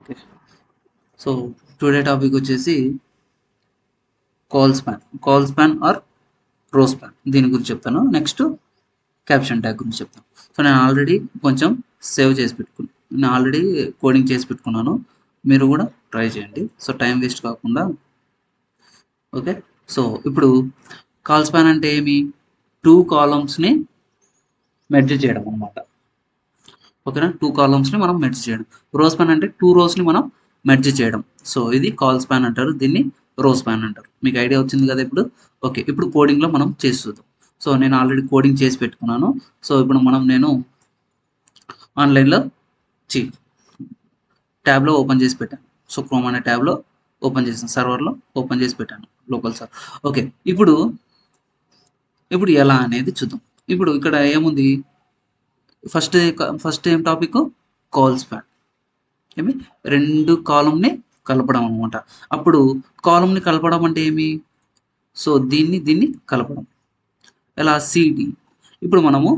Okay. So today topic వచ్చేసి call span are రో span దీని గురించి చెప్తాను. నెక్స్ట్ క్యాప్షన్ ట్యాగ్ గురించి చెప్తాను. సో నేను ఆల్రెడీ కొంచెం సేవ్ చేసి పెట్టుకున్నాను. నేను ఆల్రెడీ కోడింగ్ చేసి పెట్టుకున్నాను. మీరు కూడా ట్రై చేయండి. సో టైం వేస్ట్ కాకుండా. ఓకే. సో ఇప్పుడు కాల్ స్పాన్ అంటే ఏమి? 2 కాలమ్స్ని మెర్జ్ చేయడం అనమాట. ఓకేనా? 2 కాలమ్స్ని మనం మెర్జ్ చేయడం. రో స్పాన్ అంటే 2 రోస్ని మనం మెర్జ్ చేయడం. సో ఇది కాల్ స్పాన్ అంటారు. దీన్ని రో స్పాన్ అంటారు. మీకు ఐడియా వచ్చింది కదా ఇప్పుడు? ఓకే. ఇప్పుడు కోడింగ్లో మనం చేసి చూద్దాం. సో నేను ఆల్రెడీ కోడింగ్ చేసి పెట్టుకున్నాను. సో ఇప్పుడు నేను ఆన్లైన్లో చి ట్యాబ్లో ఓపెన్ చేసి పెట్టాను. సో క్రోమ్ అనే ట్యాబ్లో ఓపెన్ చేసాను. సర్వర్లో ఓపెన్ చేసి పెట్టాను. Local server. ఓకే. ఇప్పుడు ఎలా అనేది చూద్దాం. ఇప్పుడు ఇక్కడ ఏముంది? ఫస్ట్ ఏం టాపిక్? Call span. ఏమి? 2 కాలమ్‌ని కలపడం అనమాట. అప్పుడు కాలమ్‌ని కలపడం అంటే ఏమి? సో దీన్ని కలపడం. ఎలా? సిడి. ఇప్పుడు మనము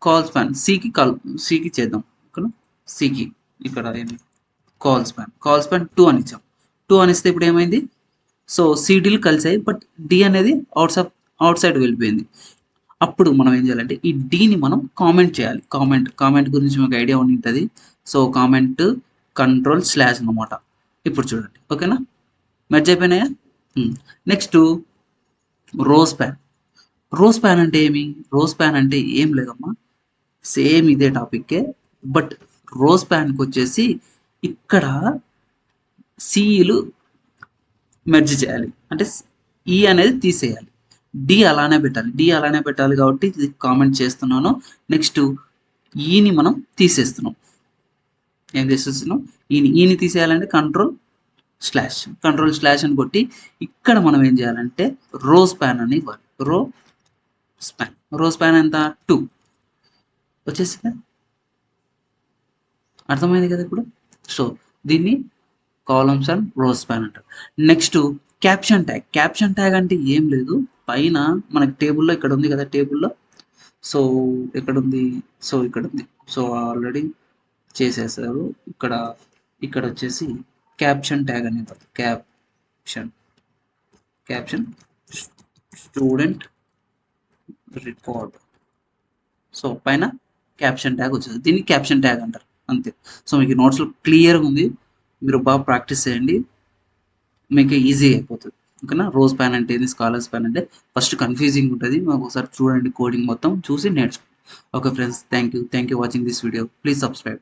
కాల్ స్పాన్ సికి చేద్దాం. ఓకేనా? సికి ఇక్కడ ఏమి? కాల్ స్పాన్ 2 అని ఇచ్చాం. 2 అని ఇస్తే ఇప్పుడు ఏమైంది? సో సిడీలు కలిసాయి. బట్ డి అనేది అవుట్ సైడ్ వెళ్ళిపోయింది. అప్పుడు మనం ఏం చేయాలంటే ఈ డీని మనం కామెంట్ చేయాలి. కామెంట్ గురించి మీకు ఐడియా ఉండి ఉంటుంది. సో కామెంట్ కంట్రోల్ స్లాష్ అనమాట. ఇప్పుడు చూడండి. ఓకేనా? మెర్జ్ అయిపోయినాయా? Next rose pan. Rose pan అంటే ఏమి? రోజ్ ప్యాన్ అంటే ఏం లేదమ్మా, సేమ్ ఇదే టాపిక్కే. బట్ రోజ్ ప్యాన్కి వచ్చేసి ఇక్కడ సీలు మెర్జ్ చేయాలి. అంటే ఈ అనేది తీసేయాలి. డి అలానే పెట్టాలి కాబట్టి ఇది కామెంట్ చేస్తున్నాను. నెక్స్ట్ ఈని మనం తీసేస్తున్నాం. ఏం చేసేస్తున్నాం? ఈని తీసేయాలంటే కంట్రోల్ స్లాష్ అని కొట్టి ఇక్కడ మనం ఏం చేయాలంటే రోజ్ ప్యాన్ అని ఇవ్వాలి. రోజ్ ప్యాన్ ఎంత? 2 వచ్చేసిందా? అర్థమైంది కదా ఇప్పుడు? సో దీన్ని కాలమ్స్ అండ్ రోస్ ప్యాన్ అంటారు. నెక్స్ట్ క్యాప్షన్ ట్యాగ్ అంటే ఏం లేదు, పైన మనకి టేబుల్లో ఇక్కడ ఉంది కదా, టేబుల్లో సో ఎక్కడుంది? సో ఇక్కడ ఉంది. సో ఆల్రెడీ చేసేసారు. ఇక్కడ వచ్చేసి క్యాప్షన్ ట్యాగ్ అనేది క్యాప్షన్ స్టూడెంట్ రికార్డ్. సో పైన క్యాప్షన్ ట్యాగ్ వచ్చేది. దీన్ని క్యాప్షన్ ట్యాగ్ అంటారు. అంతే. సో మీకు నోట్స్లో క్లియర్గా ఉంది. మీరు బాగా ప్రాక్టీస్ చేయండి, మీకు ఈజీ అయిపోతుంది. ఓకేనా? రోజ్ ప్యాన్ అంటే ఏంది, స్కాలర్స్ ప్యాన్ అంటే ఫస్ట్ కన్ఫ్యూజింగ్ ఉంటుంది. మాకు ఒకసారి చూడండి, కోడింగ్ మొత్తం చూసి నేర్చుకోండి. Okay friends, thank you watching this video. Please subscribe.